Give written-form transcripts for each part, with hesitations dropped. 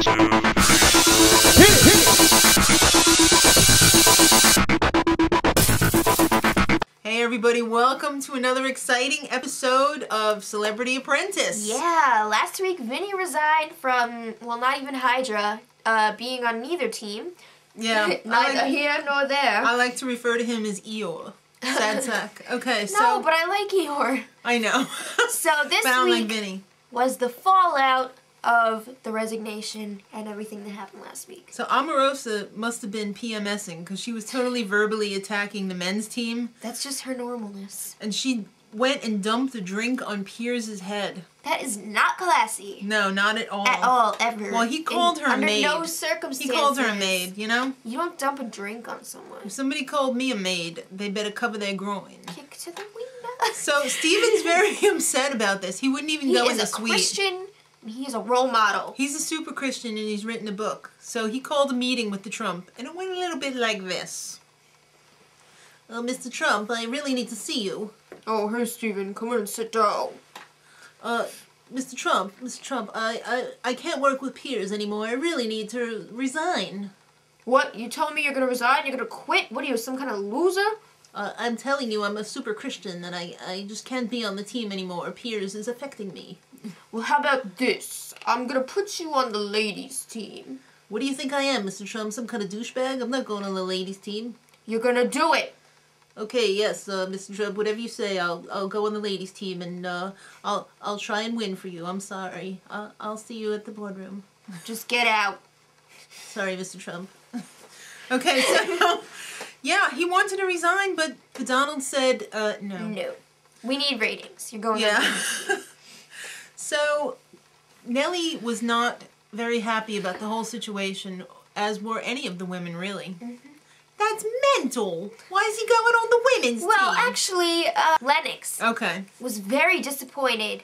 Hey everybody, welcome to another exciting episode of Celebrity Apprentice. Yeah, last week Vinny resigned from, well, not even Hydra, being on neither team. Yeah. Neither here nor there. I like to refer to him as Eeyore. Sad sack. Okay, so... No, but I like Eeyore. I know. So this But I don't week like Vinny. was the fallout of the resignation and everything that happened last week. So Omarosa must have been PMSing because she was totally verbally attacking the men's team. That's just her normalness. And she went and dumped a drink on Piers' head. That is not classy. No, not at all. At all, ever. Well, he called her a maid. Under no circumstances. He called her a maid, you know? You don't dump a drink on someone. If somebody called me a maid, they better cover their groin. Kick to the window. So Steven's very upset about this. He wouldn't even go in the suite. He is a Christian. He is a role model. He's a super Christian and he's written a book. So he called a meeting with the Trump and it went a little bit like this. Mr. Trump, I really need to see you. Oh, hey Steven, come in and sit down. Mr. Trump, I can't work with Piers anymore. I really need to resign. What? You telling me you're gonna resign? You're gonna quit? What are you, some kind of loser? I'm telling you, I'm a super Christian and I just can't be on the team anymore. Piers is affecting me. Well, how about this? I'm gonna put you on the ladies' team. What do you think I am, Mr. Trump? Some kind of douchebag? I'm not going on the ladies' team. You're gonna do it. Okay, yes, Mr. Trump, whatever you say, I'll go on the ladies' team and I'll try and win for you. I'm sorry. I'll see you at the boardroom. Just get out. Sorry, Mr. Trump. Okay, so yeah, he wanted to resign, but Donald said no. No. We need ratings. You're going Yeah. So Nely was not very happy about the whole situation, as were any of the women, really. Mm-hmm. That's mental. Why is he going on the women's team? Well, actually, Lennox was very disappointed.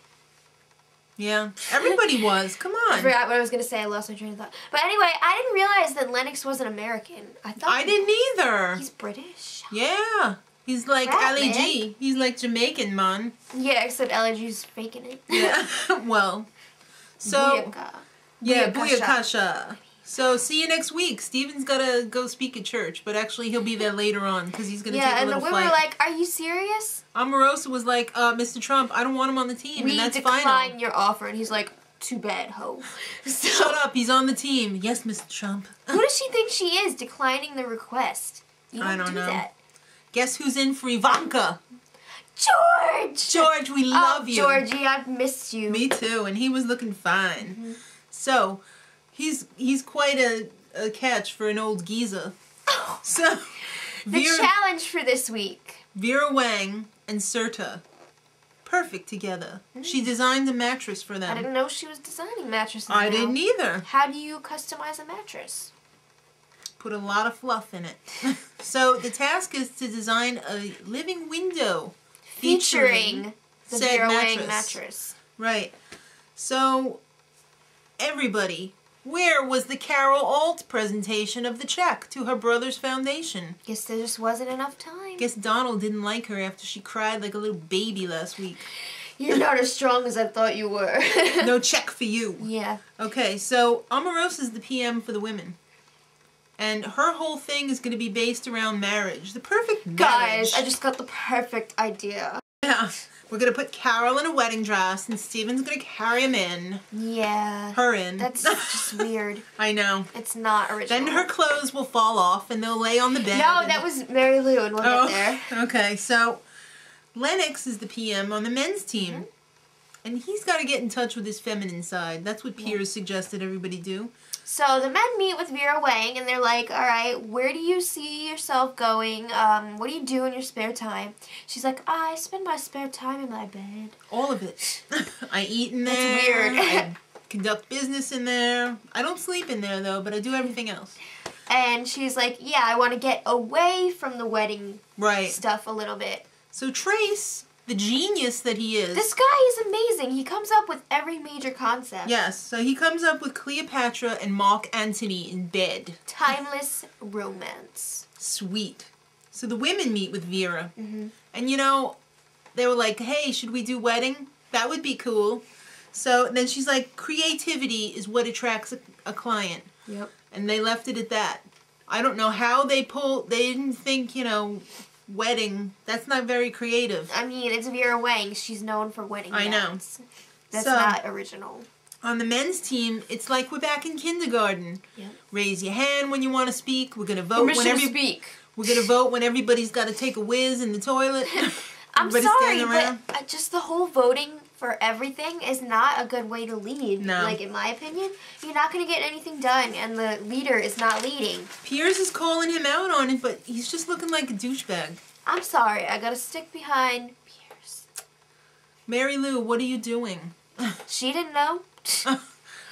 Yeah, everybody was. Come on. I forgot what I was going to say. I lost my train of thought. But anyway, I didn't realize that Lennox wasn't American. I didn't either. He's British. Yeah. He's like LAG. He's like Jamaican, man. Yeah, except LAG's faking it. Yeah. Well. So. Booyaka. Yeah, booyakasha. So, see you next week. Steven's got to go speak at church, but actually he'll be there later on because he's going to take a little flight. Yeah, and the women were like, are you serious? Omarosa was like, Mr. Trump, I don't want him on the team, and that's final. We decline your offer, and he's like, too bad, ho. So, shut up, he's on the team. Yes, Mr. Trump. Who does she think she is, declining the request? You don't do that. Guess who's in for Ivanka? George! George, we love you. Georgie, I've missed you. Me too, and he was looking fine. Mm-hmm. So, he's quite a catch for an old geezer. So, the challenge for this week. Vera, Wang, and Serta. Perfect together. Mm. She designed a mattress for them. I didn't know she was designing mattresses. I didn't either. How do you customize a mattress? Put a lot of fluff in it. So the task is to design a living window featuring the said Vera Wang mattress. Right. So everybody, where was the Carol Alt presentation of the check to her brother's foundation? Guess there just wasn't enough time. Guess Donald didn't like her after she cried like a little baby last week. You're not as strong as I thought you were. No check for you. Yeah. Okay, so Omarosa is the PM for the women. And her whole thing is going to be based around marriage. The perfect marriage. Guys, I just got the perfect idea. Yeah. We're going to put Carol in a wedding dress and Steven's going to carry him in. Yeah. Her in. That's just weird. I know. It's not original. Then her clothes will fall off and they'll lay on the bed. No, that was Mary Lou and we'll get there. Okay, so Lennox is the PM on the men's team. Mm-hmm. And he's got to get in touch with his feminine side. That's what Piers suggested everybody do. So the men meet with Vera Wang and they're like, all right, where do you see yourself going? What do you do in your spare time? She's like, I spend my spare time in my bed. All of it. I eat in there. It's weird. I conduct business in there. I don't sleep in there though, but I do everything else. And she's like, yeah, I want to get away from the wedding stuff a little bit. So Trace, the genius that he is. This guy is amazing. He comes up with every major concept. Yes, so he comes up with Cleopatra and Mark Antony in bed. Timeless romance. Sweet. So the women meet with Vera. Mm-hmm. And you know, they were like, hey, should we do wedding? That would be cool. So then she's like, creativity is what attracts a client. Yep. And they left it at that. I don't know how they didn't think, wedding, that's not very creative. I mean, it's Vera Wang. She's known for wedding I gowns. know. That's So, not original. On the men's team, it's like we're back in kindergarten. Yep. Raise your hand when you want to speak. We're going to vote Permission to speak. We're going to vote when everybody's got to take a whiz in the toilet. I'm Everybody's sorry, standing but around. just the whole voting for everything is not a good way to lead. No. Like, in my opinion, you're not going to get anything done, and the leader is not leading. Piers is calling him out on it, but he's just looking like a douchebag. I'm sorry. I got to stick behind Piers. Mary Lou, what are you doing? She didn't know.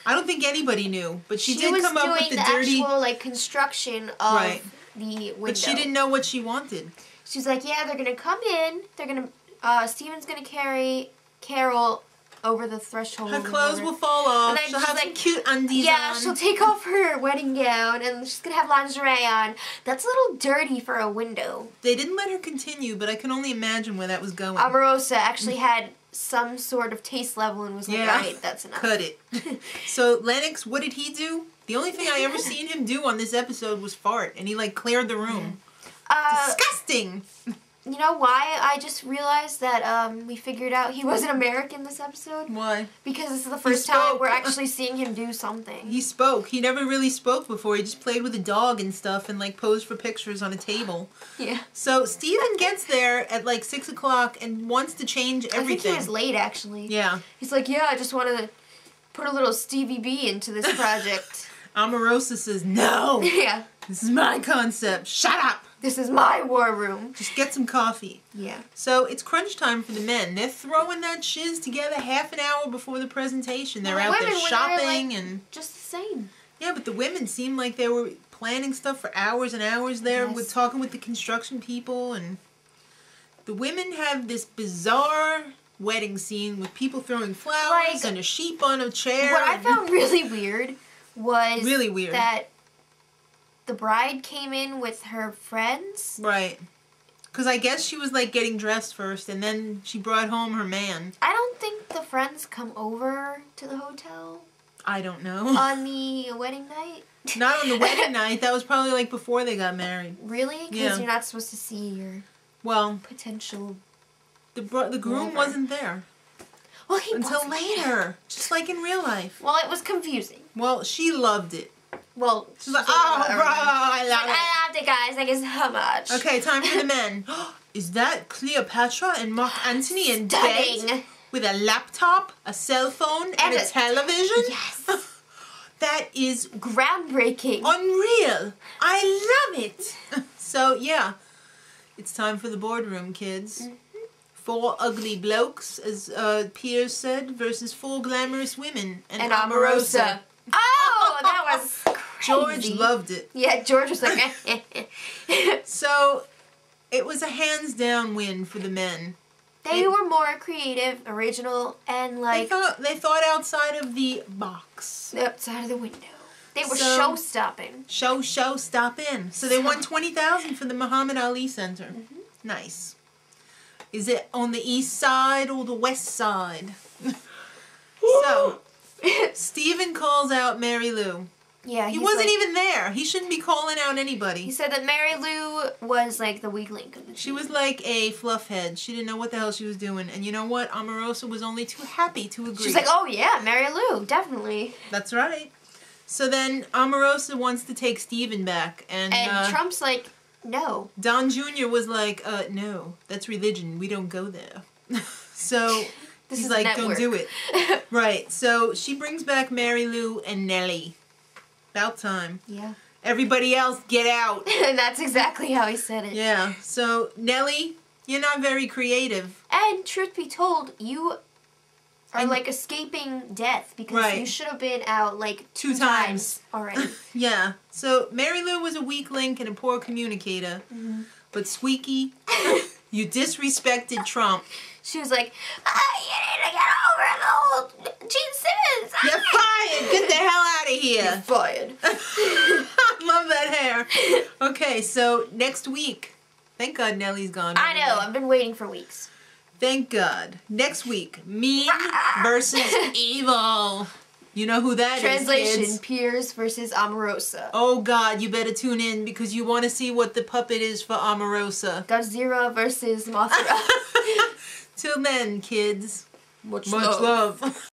I don't think anybody knew, but she did was come up with doing the dirty... actual, like, construction of Right. the window. But she didn't know what she wanted. She's like, yeah, they're going to come in. They're going to... Steven's going to carry Carol over the threshold. Her clothes will fall off. And then She'll she's have some like, cute undies yeah, on. she'll take off her wedding gown, and she's going to have lingerie on. That's a little dirty for a window. They didn't let her continue, but I can only imagine where that was going. Omarosa actually had some sort of taste level and was like, Yeah. alright, that's enough. Cut it. So Lennox, what did he do? The only thing I ever seen him do on this episode was fart, and he like cleared the room. Disgusting. You know why I just realized that we figured out he wasn't American this episode? Why? Because this is the first time spoke. we're actually seeing him do something. He spoke. He never really spoke before. He just played with a dog and stuff and like posed for pictures on a table. Yeah. So Steven gets there at like 6 o'clock and wants to change everything. I think he was late actually. Yeah. He's like, yeah, I just want to put a little Stevie B into this project. Omarosa says, no! Yeah. This is my concept. Shut up! This is my war room. Just get some coffee. Yeah. So it's crunch time for the men. They're throwing that shiz together half an hour before the presentation. They're out there shopping and... just the same. Yeah, but the women seemed like they were planning stuff for hours and hours there, with talking with the construction people, and the women have this bizarre wedding scene with people throwing flowers and a sheep on a chair. What I found really weird was that the bride came in with her friends. Right. Because I guess she was like getting dressed first, and then she brought home her man. I don't think the friends come over to the hotel. I don't know. On the wedding night? Not on the wedding night. That was probably like before they got married. Really? Because you're not supposed to see your potential... The groom wasn't there. Well, he until later. Just like in real life. Well, it was confusing. Well, she loved it. Well, she's like, oh, bro, I love it. I loved it, guys. Thank you so much. Okay, time for the men. Is that Cleopatra and Mark Antony in bed with a laptop, a cell phone, and a television? Yes. That is groundbreaking. Unreal. I love it. So, yeah. It's time for the boardroom, kids. Mm-hmm. 4 ugly blokes, as Piers said, versus 4 glamorous women. And Omarosa. Oh, that was crazy. George loved it. Yeah, George was like, So, it was a hands-down win for the men. They were more creative, original, and like... They thought outside of the box. Outside of the window. They were show-stopping. Show-stopping. So they won $20,000 for the Muhammad Ali Center. Mm-hmm. Nice. Is it on the east side or the west side? So, Steven calls out Mary Lou. Yeah, he wasn't even there. He shouldn't be calling out anybody. He said that Mary Lou was like the weak link of the team. She was like a fluff head. She didn't know what the hell she was doing. And you know what? Omarosa was only too happy to agree. She's like, oh yeah, Mary Lou, definitely. That's right. So then Omarosa wants to take Steven back. And Trump's like, no. Don Jr. was like, no, that's religion. We don't go there. So he's like, don't do it. Right. So she brings back Mary Lou and Nely. About time. Yeah. Everybody else, get out. And that's exactly how he said it. Yeah. So, Nely, you're not very creative. And truth be told, you are like escaping death because you should have been out like 2 times already. Yeah. So, Mary Lou was a weak link and a poor communicator. Mm-hmm. But Squeaky, you disrespected Trump. She was like, you need to get over the old Gene Simmons. You're fired. Get the hell out of here. You're fired. I love that hair. Okay, so next week. Thank God Nely's gone. I know. I've been waiting for weeks. Thank God. Next week, mean versus evil. You know who that Translation, is, kids. Piers versus Omarosa. Oh God, you better tune in because you want to see what the puppet is for Omarosa. Godzilla versus Mothra. Till then, kids. Much love.